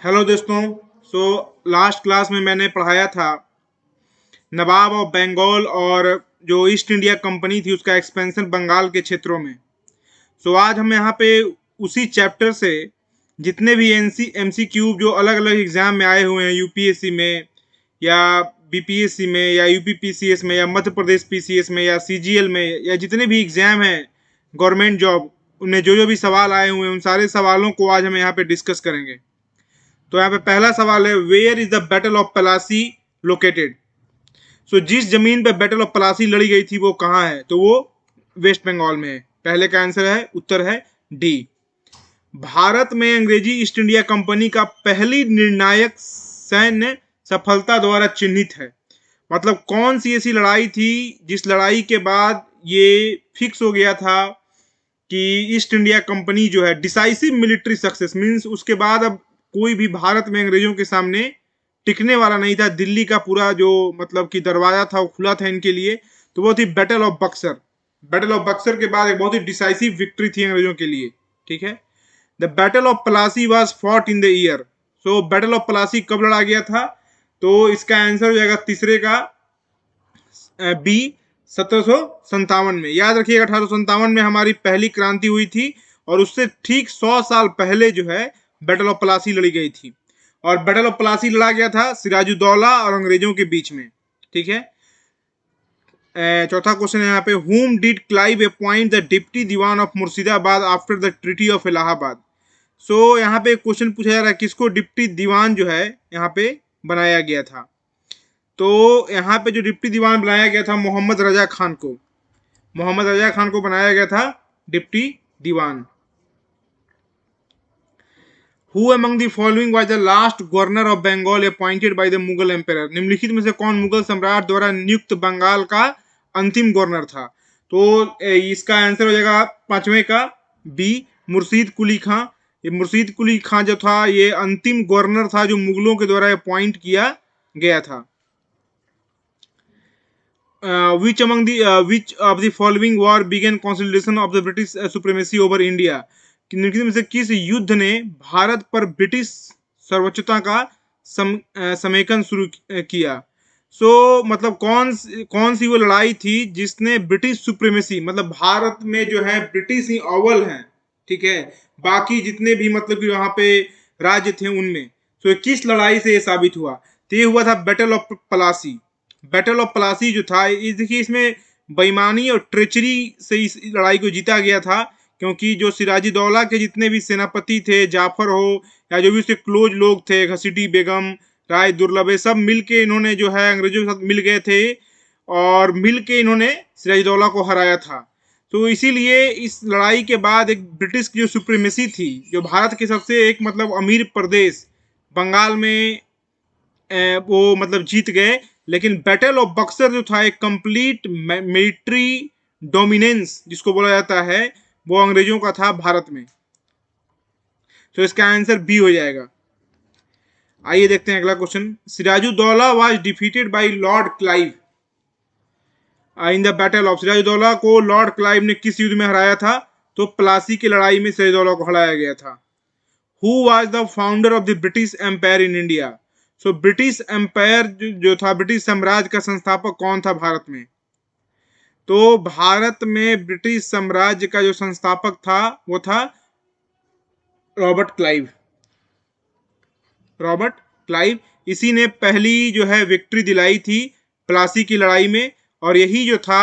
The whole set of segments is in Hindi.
हेलो दोस्तों। लास्ट क्लास में मैंने पढ़ाया था नवाब ऑफ बंगाल और जो ईस्ट इंडिया कंपनी थी उसका एक्सपेंशन बंगाल के क्षेत्रों में। आज हम यहाँ पे उसी चैप्टर से जितने भी एमसीक्यू जो अलग अलग एग्जाम में आए हुए हैं, यूपीएससी में या बीपीएससी में या यूपीपीसीएस में या मध्य प्रदेश पीसीएस में या सीजीएल में या जितने भी एग्जाम हैं गवर्नमेंट जॉब, उनमें जो जो भी सवाल आए हुए हैं उन सारे सवालों को आज हम यहाँ पे डिस्कस करेंगे। तो यहाँ पे पहला सवाल है, where is the battle of Plassey located. जिस जमीन पे बैटल ऑफ पलासी लड़ी गई थी वो कहाँ है, तो वो वेस्ट बंगाल में है। पहले का आंसर है, उत्तर है डी। भारत में अंग्रेजी ईस्ट इंडिया कंपनी का पहली निर्णायक सैन्य सफलता द्वारा चिन्हित है। मतलब कौन सी ऐसी लड़ाई थी जिस लड़ाई के बाद ये फिक्स हो गया था कि ईस्ट इंडिया कंपनी जो है डिसाइसिव मिलिट्री सक्सेस मींस उसके बाद अब कोई भी भारत में अंग्रेजों के सामने टिकने वाला नहीं था। दिल्ली का पूरा जो मतलब कि दरवाजा था वो खुला था इनके लिए। तो वो थी battle of Buxar. Battle of Buxar के बाद एक बहुत ही डिसाइसिव विक्ट्री थी अंग्रेजों के लिए। ठीक है। The battle of Plassey was fought in the year. Battle of Plassey कब लड़ा गया था, तो इसका आंसर हो जाएगा तीसरे का बी, 1757 में। याद रखिएगा 1857 में हमारी पहली क्रांति हुई थी और उससे ठीक 100 साल पहले जो है बैटल ऑफ प्लासी लड़ी गई थी। और बैटल ऑफ प्लासी लड़ा गया था सिराजुद्दौला और अंग्रेजों के बीच में। ठीक है। चौथा क्वेश्चन है यहाँ पे, whom did Clive appoint the deputy Diwan of Murshidabad after the treaty of Allahabad. यहाँ पे क्वेश्चन पूछा जा रहा है किसको डिप्टी दीवान जो है यहाँ पे बनाया गया था। तो यहाँ पे जो डिप्टी दीवान बनाया गया था मोहम्मद रजा खान को, मोहम्मद रजा खान को बनाया गया था deputy Diwan. Who among the following was the last governor of Bengal appointed by the Mughal emperor? निम्नलिखित में से कौन मुगल सम्राट द्वारा नियुक्त बंगाल का अंतिम गवर्नर था? तो इसका आंसर हो जाएगा पांचवें का बी, मुर्शीद कुली खां। ये मुर्शीद कुली खां जो था ये अंतिम गवर्नर था जो मुगलों के द्वारा अपॉइंट किया गया था। which of the following war began consolidation of the British supremacy over India? निम्नलिखित में से किस युद्ध ने भारत पर ब्रिटिश सर्वोच्चता का समेकन शुरू किया? मतलब कौन सी वो लड़ाई थी जिसने ब्रिटिश सुप्रीमेसी, मतलब भारत में जो है ब्रिटिश ही अव्वल हैं, ठीक है, बाकी जितने भी मतलब कि वहां पे राज्य थे उनमें। किस लड़ाई से ये साबित हुआ? तो ये हुआ था battle of Plassey. Battle of Plassey जो था, देखिए इसमें बेईमानी और ट्रेचरी से इस लड़ाई को जीता गया था, क्योंकि जो सिराजुद्दौला के जितने भी सेनापति थे, जाफर हो या जो भी उसके क्लोज लोग थे, घसीटी बेगम, राय दुर्लभ, सब मिलके इन्होंने जो है अंग्रेजों के साथ मिल गए थे और मिलके इन्होंने सिराजुद्दौला को हराया था। तो इसीलिए इस लड़ाई के बाद एक ब्रिटिश की जो सुप्रीमेसी थी, जो भारत के सबसे एक मतलब अमीर प्रदेश बंगाल में वो मतलब जीत गए। लेकिन बैटल ऑफ बक्सर जो था एक कंप्लीट मिलिट्री डोमिनेंस जिसको बोला जाता है वो अंग्रेजों का था भारत में। तो इसका आंसर बी हो जाएगा। आइए देखते हैं अगला question. Sirajuddaulah was defeated by Lord Clive in the battle of. Sirajuddaulah को लॉर्ड क्लाइव ने किस युद्ध में हराया था? तो प्लासी की लड़ाई में सिराजुद्दौला को हराया गया था। Who was the founder of the British empire in India? British empire जो था, ब्रिटिश साम्राज्य का संस्थापक कौन था भारत में? तो भारत में ब्रिटिश साम्राज्य का जो संस्थापक था वो था रॉबर्ट क्लाइव। रॉबर्ट क्लाइव, इसी ने पहली जो है विक्ट्री दिलाई थी प्लासी की लड़ाई में। और यही जो था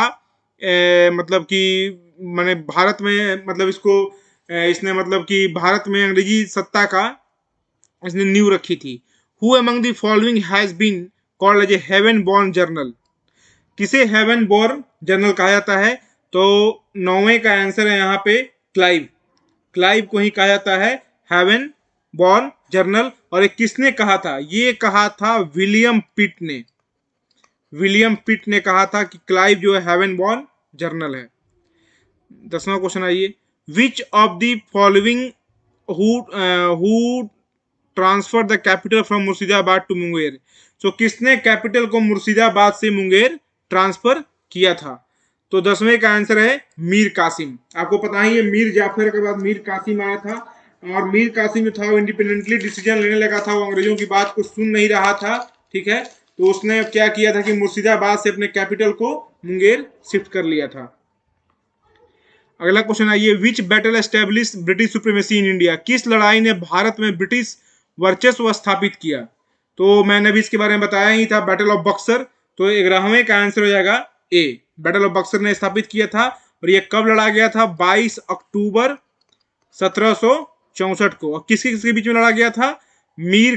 मतलब कि माने भारत में मतलब इसको इसने मतलब कि भारत में अंग्रेजी सत्ता का इसने नींव रखी थी। Who among the following has been called as a heaven born general? किसे हेवन बोर्न जनरल कहा जाता है? तो 9वें का आंसर है यहाँ पे क्लाइव। क्लाइव को ही कहा जाता है हेवन बॉर्न जनरल। और ये किसने कहा था? ये कहा था विलियम पिट ने। विलियम पिट ने कहा था कि क्लाइव जो है हेवन बॉर्न जनरल है। 10वां क्वेश्चन आइए, which of the following who transfer the capital from Murshidabad to Munger? किसने कैपिटल को मुर्शिदाबाद से मुंगेर ट्रांसफर किया था? तो 10वें का आंसर है मीर कासिम। आपको पता ही है मीर जाफर के बाद मीर कासिम आया था। और मीर कासिम जो था वो इंडिपेंडेंटली डिसीजन लेने लगा था, वो अंग्रेजों की बात को सुन नहीं रहा था। ठीक है, तो उसने क्या किया था कि मुर्शिदाबाद से अपने कैपिटल को मुंगेर शिफ्ट कर लिया था। अगला क्वेश्चन आइए, विच battle establish British supremacy in India, किस लड़ाई ने भारत में ब्रिटिश वर्चस्व स्थापित किया? तो मैंने भी इसके बारे में बताया ही था, बैटल ऑफ बक्सर। तो 11वें का आंसर हो जाएगा ए, बैटल ऑफ बक्सर ने स्थापित किया था। और ये कब लड़ा गया था? 22 अक्टूबर 1764 को। और किसके किसके बीच में लड़ा गया था? मीर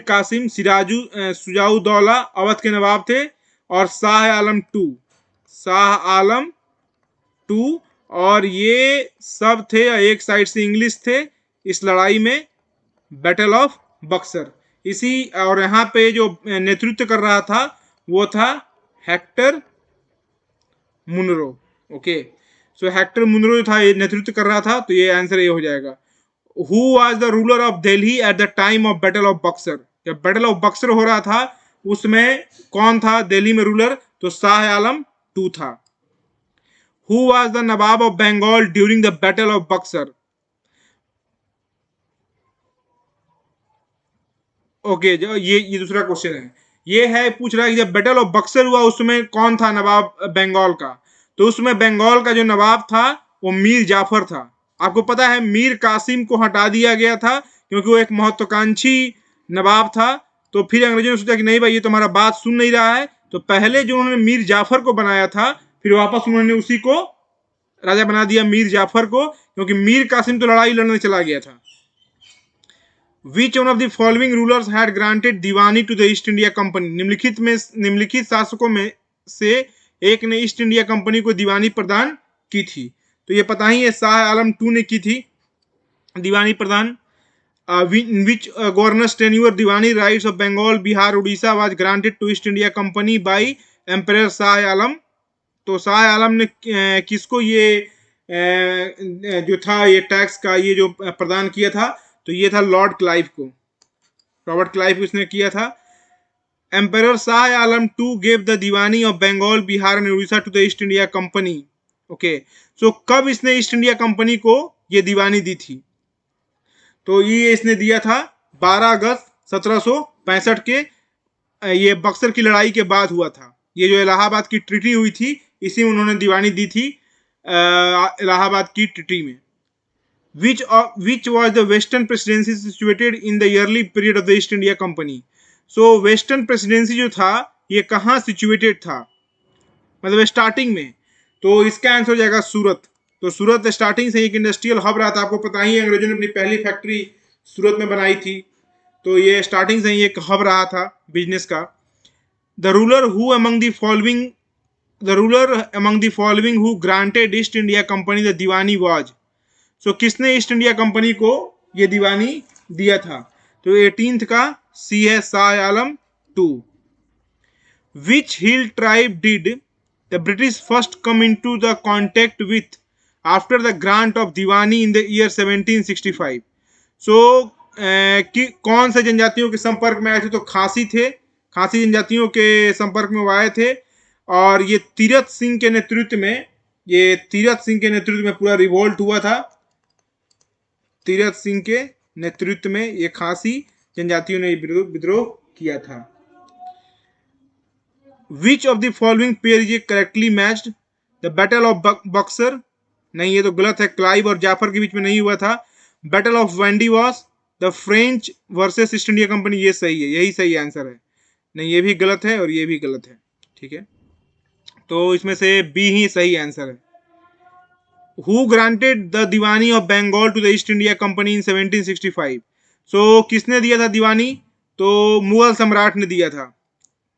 कासिम सुजाउद्दौला अवध के नवाब थे, और शाह आलम टू, और ये सब थे, एक साइड से इंग्लिश थे इस लड़ाई में, बैटल ऑफ बक्सर। इसी और यहाँ पे जो नेतृत्व कर रहा था वो था हेक्टर मुनरो। ओके, सो हेक्टर मुनरो जो था ये नेतृत्व कर रहा था, तो ये आंसर ये हो जाएगा। Who was the ruler of Delhi at the time of battle of Buxar, जब बैटल ऑफ बक्सर हो रहा था उसमें कौन था दिल्ली में रूलर? तो शाह आलम टू था। Who was the Nawab of Bengal during the battle of Buxar? Okay, जो ये दूसरा क्वेश्चन है, ये है पूछ रहा है कि जब बैटल ऑफ बक्सर हुआ उसमें कौन था नवाब बंगाल का? तो उसमें बंगाल का जो नवाब था वो मीर जाफर था। आपको पता है मीर कासिम को हटा दिया गया था क्योंकि वो एक महत्वाकांक्षी नवाब था। तो फिर अंग्रेजों ने सोचा कि नहीं भाई, ये तुम्हारा बात सुन नहीं रहा है, तो पहले जो उन्होंने मीर जाफर को बनाया था, फिर वापस उन्होंने उसी को राजा बना दिया, मीर जाफर को, क्योंकि मीर कासिम तो लड़ाई लड़ने चला गया था। Which one of the following rulers had granted Deewani to the east India company? निम्नलिखित शासकों में से एक ने ईस्ट इंडिया कंपनी को दीवानी प्रदान की थी। तो ये पता ही है, शाह आलम टू ने की थी दीवानी प्रदान। Which governor's tenure Diwani rights of Bengal, Bihar, Orissa was granted to East India Company by emperor Shah Alam? तो शाह आलम ने किसको ये जो था ये टैक्स का ये जो प्रदान किया था? तो ये था लॉर्ड क्लाइव को, रॉबर्ट क्लाइव को इसने किया था। Emperor Shah Alam two gave the Diwani of Bengal, Bihar and Orissa to the East India Company. Okay, so कब इसने ईस्ट इंडिया कंपनी को ये दीवानी दी थी? तो ये इसने दिया था 12 अगस्त 1765 के, ये बक्सर की लड़ाई के बाद हुआ था। ये जो इलाहाबाद की ट्रीटी हुई थी इसी में उन्होंने दीवानी दी थी, इलाहाबाद की ट्रीटी में। Which was the western presidency situated in the early period of the East India Company? So western presidency जो था ये कहाँ situated था, मतलब स्टार्टिंग में? तो इसका आंसर हो जाएगा सूरत। तो सूरत स्टार्टिंग से एक इंडस्ट्रियल हब रहा था। आपको पता ही है अंग्रेजों ने अपनी पहली फैक्ट्री सूरत में बनाई थी, तो ये स्टार्टिंग से ही एक हब रहा था बिजनेस का। The ruler among the following who granted East India Company the Deewani was? सो किसने ईस्ट इंडिया कंपनी को ये दीवानी दिया था? तो 18th का सी है, Shah Alam two. Which hill tribe did the British first come into the contact with after the grant of Diwani in the year 1765? सो कौन से जनजातियों के संपर्क में आए थे? तो खासी थे, खासी जनजातियों के संपर्क में वो आए थे। और ये तीरथ सिंह के नेतृत्व में पूरा रिवोल्ट हुआ था। तीरथ सिंह के नेतृत्व में ये खासी जनजातियों ने विद्रोह किया था। विच of the following pair is correctly matched? The battle of Buxar, नहीं ये तो गलत है, क्लाइव और जाफर के बीच में नहीं हुआ था। Battle of Wandiwash, the French versus East India company, ये सही है, यही सही आंसर है। नहीं, ये भी गलत है और ये भी गलत है। ठीक है, तो इसमें से बी ही सही आंसर है। Who granted the Deewani of Bengal to the East India Company in 1765? So किसने दिया था दीवानी? तो मुगल सम्राट ने दिया था,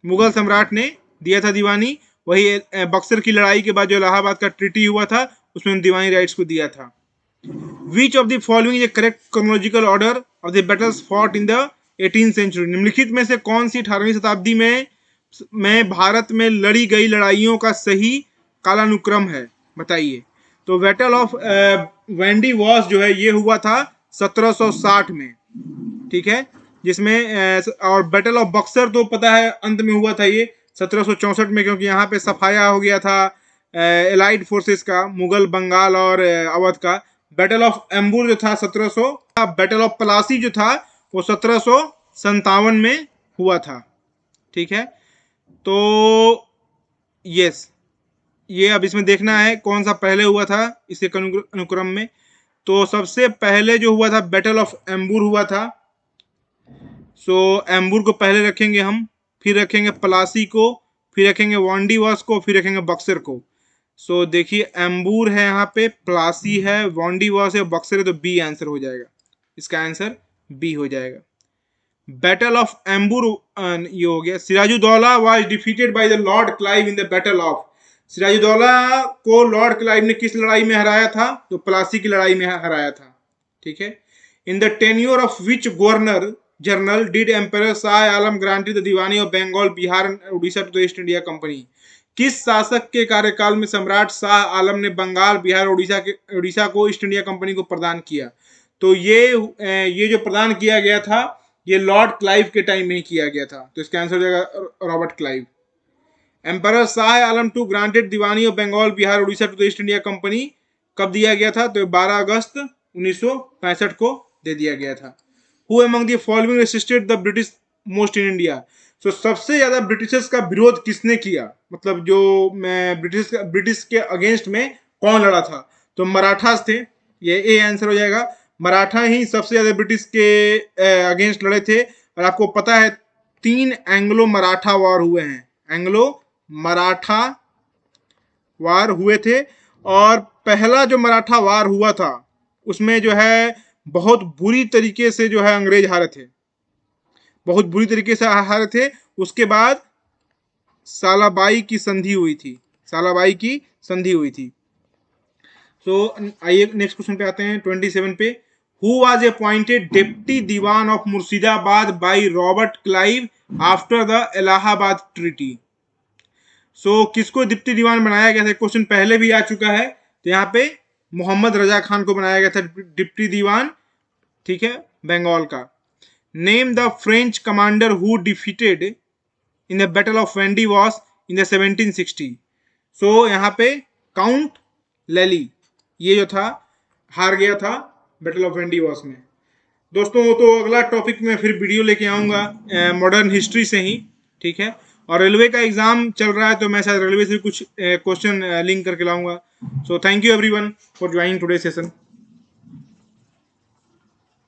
मुगल सम्राट ने दिया था दीवानी। वही बक्सर की लड़ाई के बाद जो इलाहाबाद का ट्रीटी हुआ था उसमें दीवानी राइट्स को दिया था। Which of the following is a correct chronological order of the battles fought in the 18th century? निम्नलिखित में से कौन सी 18वीं शताब्दी में भारत में लड़ी गई लड़ाइयों का सही कालानुक्रम है, बताइए। तो बैटल ऑफ वेंडी वॉस जो है ये हुआ था 1760 में, ठीक है, जिसमें और बैटल ऑफ बक्सर तो पता है अंत में हुआ था ये 1764 में, क्योंकि यहाँ पे सफाया हो गया था एलाइड फोर्सेस का, मुगल, बंगाल और अवध का। बैटल ऑफ एम्बूर जो था 1700, बैटल ऑफ प्लासी जो था वो 1757 में हुआ था। ठीक है, तो यस, ये अब इसमें देखना है कौन सा पहले हुआ था इसके अनुक्रम में। तो सबसे पहले जो हुआ था बैटल ऑफ एम्बूर हुआ था। सो एम्बूर को पहले रखेंगे हम, फिर रखेंगे प्लासी को, फिर रखेंगे वांडीवास को, फिर रखेंगे बक्सर को। सो देखिए एम्बूर है यहाँ पे, प्लासी है, वांडीवास है, बक्सर है, तो बी आंसर हो जाएगा। इसका आंसर बी हो जाएगा। बैटल ऑफ एम्बूर ये हो गया। Sirajuddaulah was defeated by the Lord Clive in the battle of. Sirajuddaulah को लॉर्ड क्लाइव ने किस लड़ाई में हराया था? तो प्लासी की लड़ाई में हराया था। ठीक है। In the tenure of which governor general did emperor Shah Alam granted the Diwani of Bengal Bihar and Orissa to the East India company. किस शासक के कार्यकाल में सम्राट शाह आलम ने बंगाल, बिहार, उड़ीसा को ईस्ट इंडिया कंपनी को प्रदान किया? तो ये जो प्रदान किया गया था ये लॉर्ड क्लाइव के टाइम में ही किया गया था। तो इसका आंसर हो जाएगा Robert Clive. Emperor Shah Alam two granted Diwani of Bengal, Bihar, Orissa to the East India company कब दिया गया था? तो 12 अगस्त 1965 को दे दिया गया था। Who among the following resisted the British most in India? तो सबसे ज्यादा ब्रिटिशर्स का विरोध किसने किया? मतलब जो ब्रिटिश के अगेंस्ट में कौन लड़ा था? तो मराठास थे। ये ए आंसर हो जाएगा। मराठा ही सबसे ज्यादा ब्रिटिश के अगेंस्ट लड़े थे। और आपको पता है 3 एंग्लो मराठा वॉर हुए हैं। एंग्लो मराठा वार हुए थे। और पहला जो मराठा वार हुआ था उसमें जो है बहुत बुरी तरीके से जो है अंग्रेज हारे थे, बहुत बुरी तरीके से हारे थे। उसके बाद सालाबाई की संधि हुई थी, सालाबाई की संधि हुई थी। तो आइए नेक्स्ट क्वेश्चन पे आते हैं 27 पे। Who was appointed deputy Diwan of Murshidabad by Robert Clive after the Allahabad treaty? सो किसको डिप्टी दीवान बनाया गया था? क्वेश्चन पहले भी आ चुका है। तो यहाँ पे मोहम्मद रजा खान को बनाया गया था डिप्टी दीवान। ठीक है, बंगाल का। Name the French commander who defeated in the battle of Wandiwash in the 1760? सो यहाँ पे काउंट लेली ये जो था हार गया था बैटल ऑफ वेंडीवॉस में। दोस्तों तो अगला टॉपिक में फिर वीडियो लेके आऊंगा मॉडर्न हिस्ट्री से ही। ठीक है, और रेलवे का एग्जाम चल रहा है तो मैं शायद रेलवे से कुछ क्वेश्चन लिंक करके लाऊंगा। So thank you everyone for joining today session.